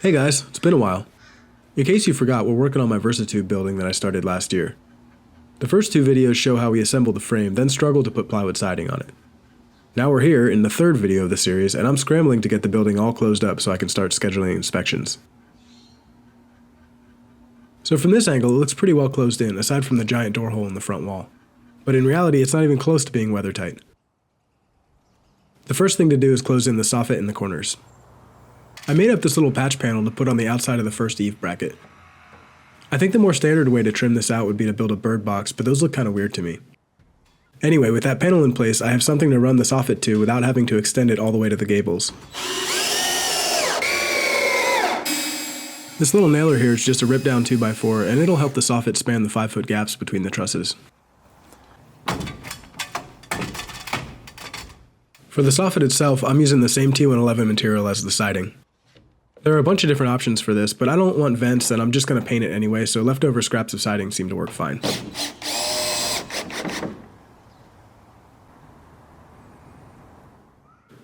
Hey guys, it's been a while. In case you forgot, we're working on my VersaTube building that I started last year. The first two videos show how we assembled the frame, then struggled to put plywood siding on it. Now we're here in the third video of the series, and I'm scrambling to get the building all closed up so I can start scheduling inspections. So from this angle, it looks pretty well closed in, aside from the giant door hole in the front wall. But in reality, it's not even close to being weather tight. The first thing to do is close in the soffit in the corners. I made up this little patch panel to put on the outside of the first eave bracket. I think the more standard way to trim this out would be to build a bird box, but those look kind of weird to me. Anyway, with that panel in place, I have something to run the soffit to without having to extend it all the way to the gables. This little nailer here is just a rip down 2x4, and it'll help the soffit span the 5-foot gaps between the trusses. For the soffit itself, I'm using the same T111 material as the siding. There are a bunch of different options for this, but I don't want vents and I'm just going to paint it anyway, so leftover scraps of siding seem to work fine.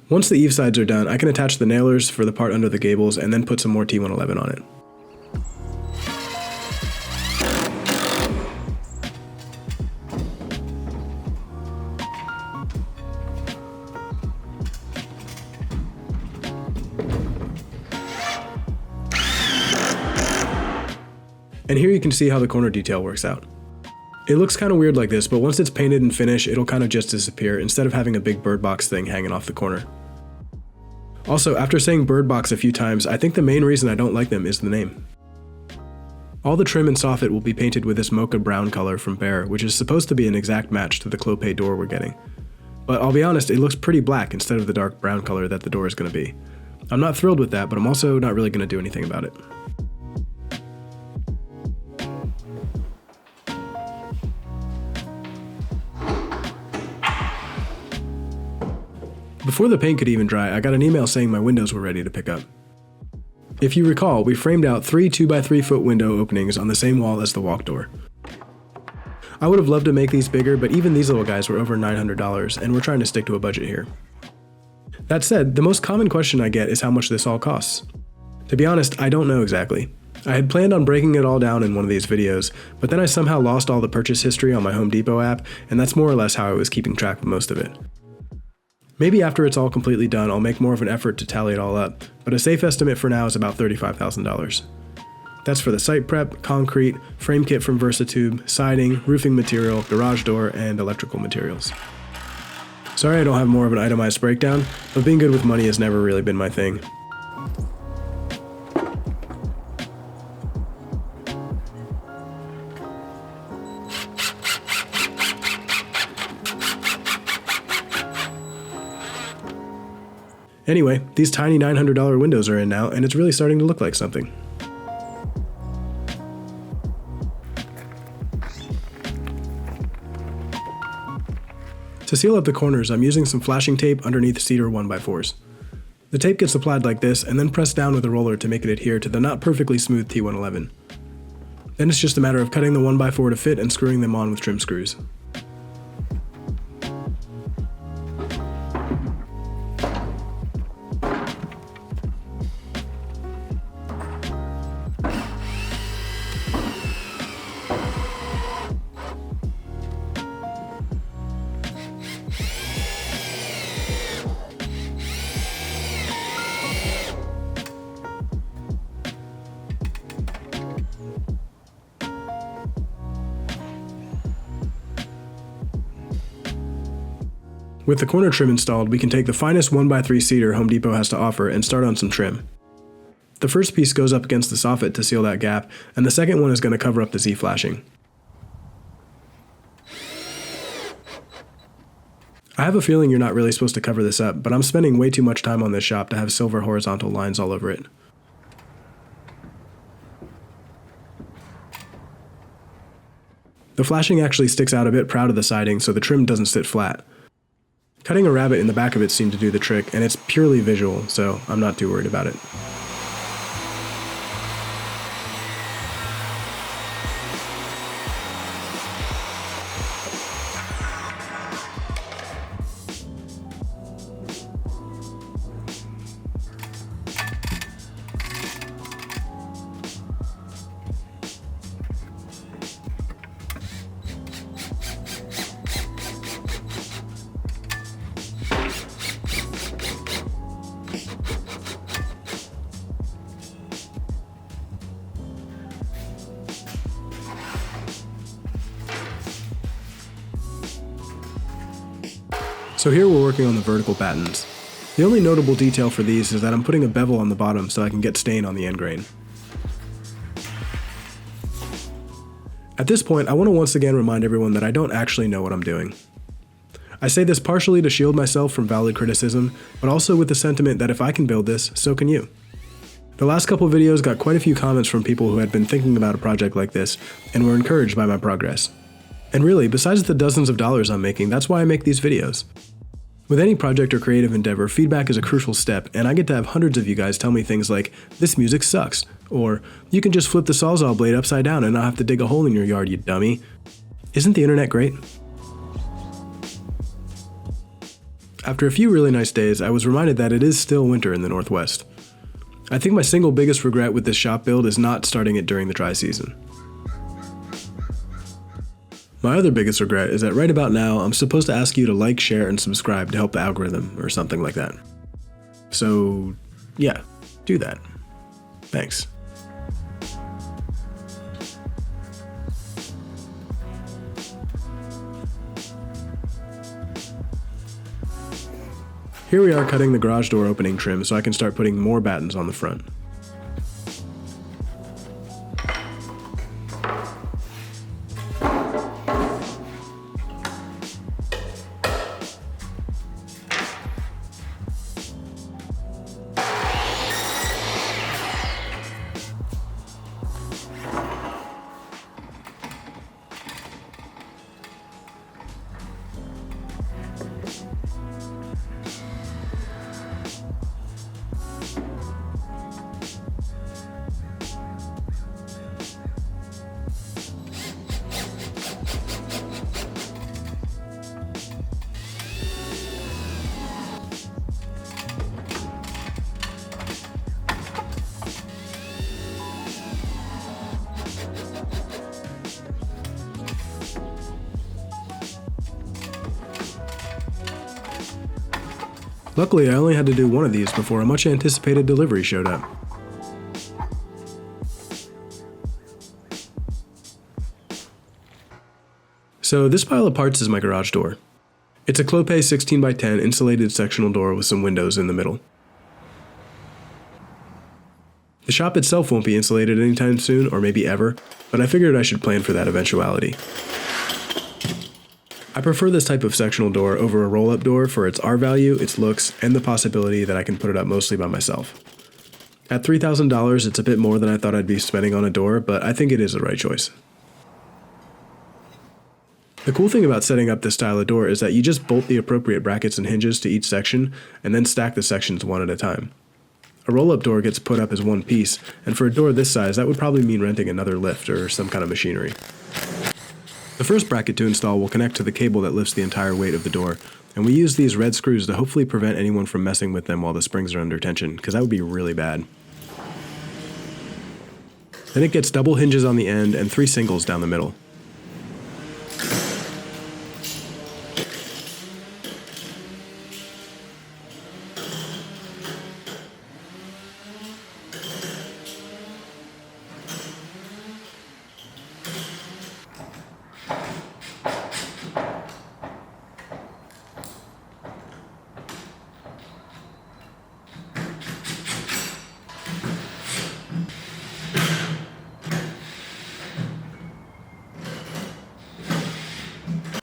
Once the eave sides are done, I can attach the nailers for the part under the gables and then put some more T111 on it. And here you can see how the corner detail works out. It looks kind of weird like this, but once it's painted and finished, it'll kind of just disappear instead of having a big bird box thing hanging off the corner. Also, after saying bird box a few times, I think the main reason I don't like them is the name. All the trim and soffit will be painted with this mocha brown color from Behr, which is supposed to be an exact match to the clopay door we're getting. But I'll be honest, it looks pretty black instead of the dark brown color that the door is going to be. I'm not thrilled with that, but I'm also not really going to do anything about it. Before the paint could even dry, I got an email saying my windows were ready to pick up. If you recall, we framed out 3 2x3 foot window openings on the same wall as the walk door. I would have loved to make these bigger, but even these little guys were over $900, and we're trying to stick to a budget here. That said, the most common question I get is how much this all costs. To be honest, I don't know exactly. I had planned on breaking it all down in one of these videos, but then I somehow lost all the purchase history on my Home Depot app, and that's more or less how I was keeping track of most of it. Maybe after it's all completely done, I'll make more of an effort to tally it all up, but a safe estimate for now is about $35,000. That's for the site prep, concrete, frame kit from VersaTube, siding, roofing material, garage door, and electrical materials. Sorry I don't have more of an itemized breakdown, but being good with money has never really been my thing. Anyway, these tiny $900 windows are in now, and it's really starting to look like something. To seal up the corners, I'm using some flashing tape underneath cedar 1x4s. The tape gets applied like this, and then pressed down with a roller to make it adhere to the not perfectly smooth T111. Then it's just a matter of cutting the 1x4 to fit and screwing them on with trim screws. With the corner trim installed, we can take the finest 1x3 cedar Home Depot has to offer and start on some trim. The first piece goes up against the soffit to seal that gap, and the second one is going to cover up the Z-flashing. I have a feeling you're not really supposed to cover this up, but I'm spending way too much time on this shop to have silver horizontal lines all over it. The flashing actually sticks out a bit proud of the siding, so the trim doesn't sit flat. Cutting a rabbit in the back of it seemed to do the trick, and it's purely visual, so I'm not too worried about it. So here we're working on the vertical battens. The only notable detail for these is that I'm putting a bevel on the bottom so I can get stain on the end grain. At this point, I want to once again remind everyone that I don't actually know what I'm doing. I say this partially to shield myself from valid criticism, but also with the sentiment that if I can build this, so can you. The last couple videos got quite a few comments from people who had been thinking about a project like this and were encouraged by my progress. And really, besides the dozens of dollars I'm making, that's why I make these videos. With any project or creative endeavor, feedback is a crucial step, and I get to have hundreds of you guys tell me things like, "This music sucks," or "You can just flip the Sawzall blade upside down and not have to dig a hole in your yard, you dummy." Isn't the internet great? After a few really nice days, I was reminded that it is still winter in the Northwest. I think my single biggest regret with this shop build is not starting it during the dry season. My other biggest regret is that right about now, I'm supposed to ask you to like, share, and subscribe to help the algorithm, or something like that. So, yeah, do that. Thanks. Here we are cutting the garage door opening trim so I can start putting more battens on the front. Luckily, I only had to do one of these before a much anticipated delivery showed up. So this pile of parts is my garage door. It's a Clopay 16x10 insulated sectional door with some windows in the middle. The shop itself won't be insulated anytime soon, or maybe ever, but I figured I should plan for that eventuality. I prefer this type of sectional door over a roll-up door for its R value, its looks, and the possibility that I can put it up mostly by myself. At $3,000, it's a bit more than I thought I'd be spending on a door, but I think it is the right choice. The cool thing about setting up this style of door is that you just bolt the appropriate brackets and hinges to each section, and then stack the sections one at a time. A roll-up door gets put up as one piece, and for a door this size, that would probably mean renting another lift or some kind of machinery. The first bracket to install will connect to the cable that lifts the entire weight of the door, and we use these red screws to hopefully prevent anyone from messing with them while the springs are under tension, because that would be really bad. Then it gets double hinges on the end and 3 singles down the middle.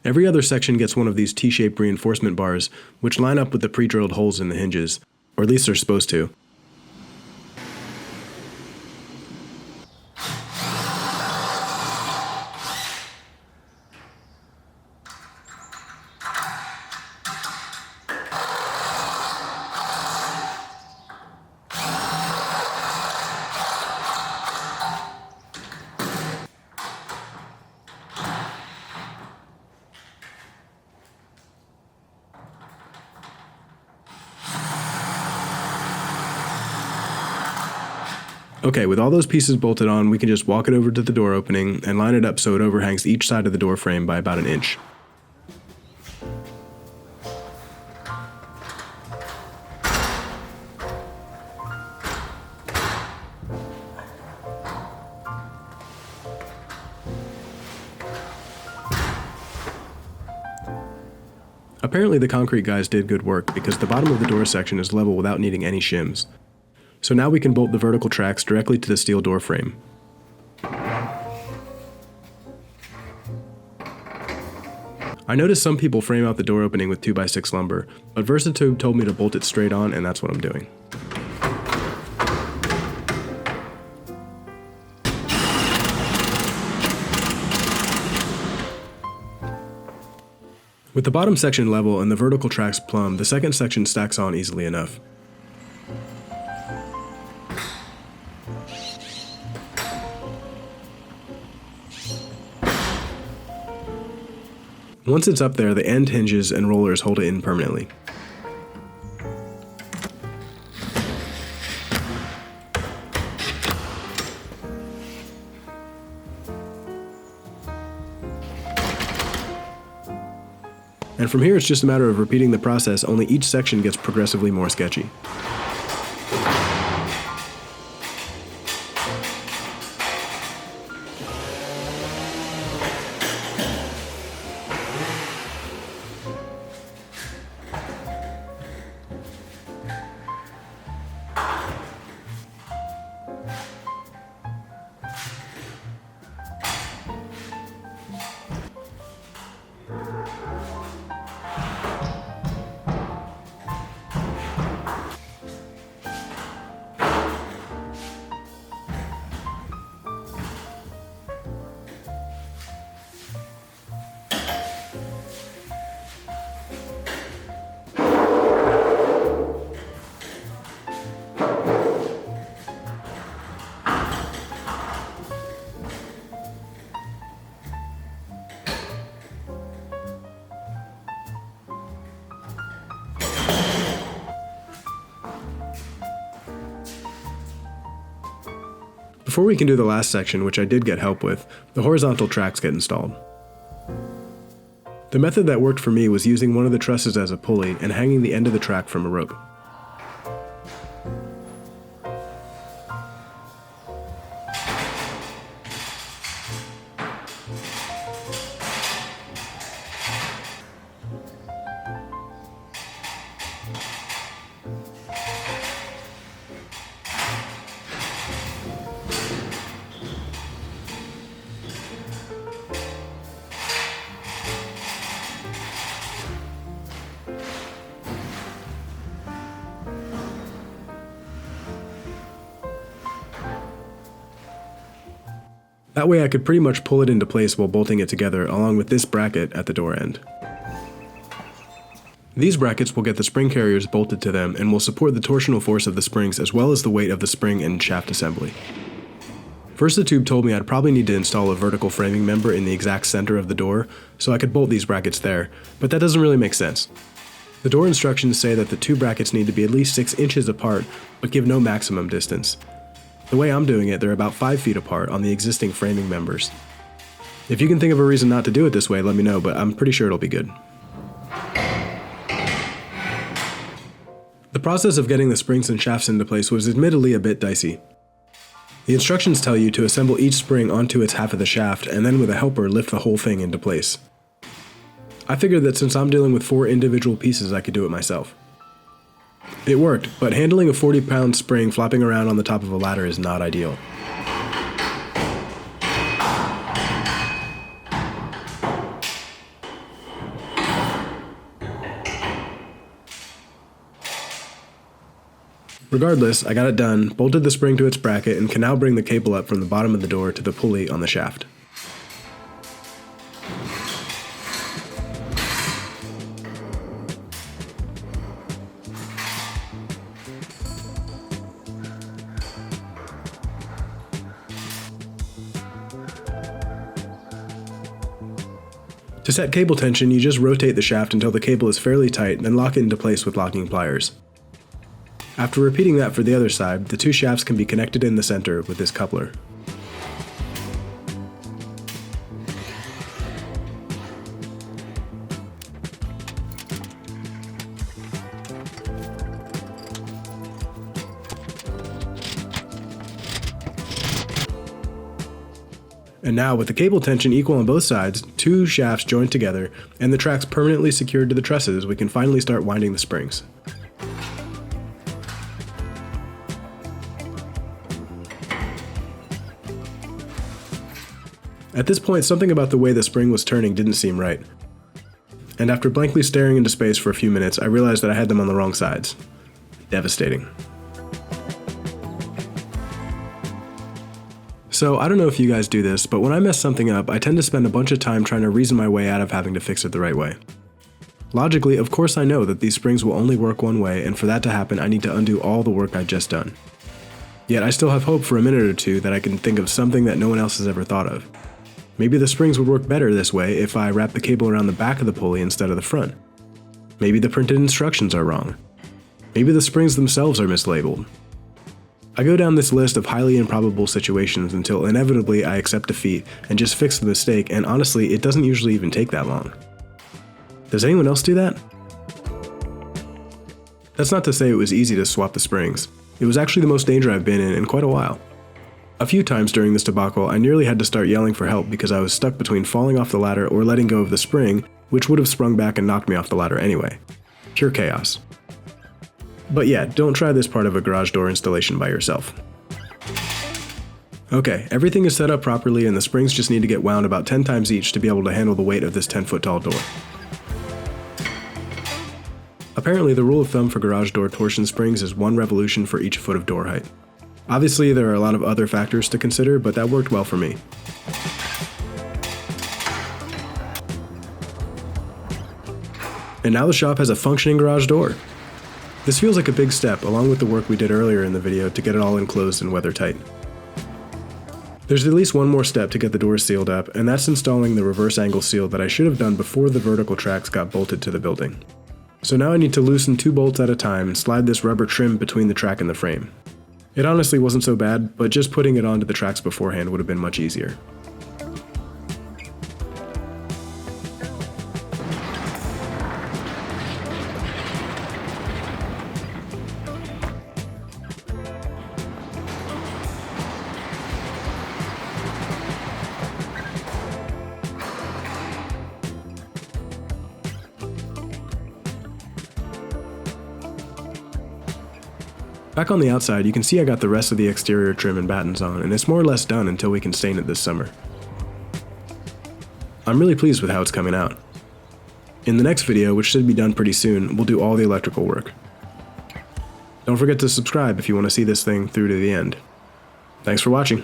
Every other section gets one of these T-shaped reinforcement bars, which line up with the pre-drilled holes in the hinges, or at least they're supposed to. Okay, with all those pieces bolted on, we can just walk it over to the door opening and line it up so it overhangs each side of the door frame by about an inch. Apparently the concrete guys did good work because the bottom of the door section is level without needing any shims. So now we can bolt the vertical tracks directly to the steel door frame. I noticed some people frame out the door opening with 2x6 lumber, but VersaTube told me to bolt it straight on, and that's what I'm doing. With the bottom section level and the vertical tracks plumb, the second section stacks on easily enough. Once it's up there, the end hinges and rollers hold it in permanently. And from here it's just a matter of repeating the process, only each section gets progressively more sketchy. Before we can do the last section, which I did get help with, the horizontal tracks get installed. The method that worked for me was using one of the trusses as a pulley and hanging the end of the track from a rope. That way I could pretty much pull it into place while bolting it together along with this bracket at the door end. These brackets will get the spring carriers bolted to them and will support the torsional force of the springs as well as the weight of the spring and shaft assembly. VersaTube told me I'd probably need to install a vertical framing member in the exact center of the door so I could bolt these brackets there, but that doesn't really make sense. The door instructions say that the two brackets need to be at least 6 inches apart but give no maximum distance. The way I'm doing it, they're about 5 feet apart on the existing framing members. If you can think of a reason not to do it this way, let me know, but I'm pretty sure it'll be good. The process of getting the springs and shafts into place was admittedly a bit dicey. The instructions tell you to assemble each spring onto its half of the shaft and then with a helper lift the whole thing into place. I figured that since I'm dealing with 4 individual pieces, I could do it myself. It worked, but handling a 40-pound spring flopping around on the top of a ladder is not ideal. Regardless, I got it done, bolted the spring to its bracket, and can now bring the cable up from the bottom of the door to the pulley on the shaft. To set cable tension, you just rotate the shaft until the cable is fairly tight, then lock it into place with locking pliers. After repeating that for the other side, the two shafts can be connected in the center with this coupler. And now, with the cable tension equal on both sides, two shafts joined together, and the tracks permanently secured to the trusses, we can finally start winding the springs. At this point, something about the way the spring was turning didn't seem right. And after blankly staring into space for a few minutes, I realized that I had them on the wrong sides. Devastating. So I don't know if you guys do this, but when I mess something up, I tend to spend a bunch of time trying to reason my way out of having to fix it the right way. Logically, of course I know that these springs will only work one way, and for that to happen I need to undo all the work I've just done. Yet I still have hope for a minute or two that I can think of something that no one else has ever thought of. Maybe the springs would work better this way if I wrap the cable around the back of the pulley instead of the front. Maybe the printed instructions are wrong. Maybe the springs themselves are mislabeled. I go down this list of highly improbable situations until inevitably I accept defeat and just fix the mistake, and honestly, it doesn't usually even take that long. Does anyone else do that? That's not to say it was easy to swap the springs. It was actually the most danger I've been in quite a while. A few times during this debacle, I nearly had to start yelling for help because I was stuck between falling off the ladder or letting go of the spring, which would have sprung back and knocked me off the ladder anyway. Pure chaos. But yeah, don't try this part of a garage door installation by yourself. Okay, everything is set up properly and the springs just need to get wound about 10 times each to be able to handle the weight of this 10-foot tall door. Apparently, the rule of thumb for garage door torsion springs is 1 revolution for each foot of door height. Obviously, there are a lot of other factors to consider, but that worked well for me. And now the shop has a functioning garage door. This feels like a big step, along with the work we did earlier in the video to get it all enclosed and weather-tight. There's at least one more step to get the doors sealed up, and that's installing the reverse angle seal that I should have done before the vertical tracks got bolted to the building. So now I need to loosen 2 bolts at a time and slide this rubber trim between the track and the frame. It honestly wasn't so bad, but just putting it onto the tracks beforehand would have been much easier. Back on the outside, you can see I got the rest of the exterior trim and battens on, and it's more or less done until we can stain it this summer. I'm really pleased with how it's coming out. In the next video, which should be done pretty soon, we'll do all the electrical work. Don't forget to subscribe if you want to see this thing through to the end. Thanks for watching.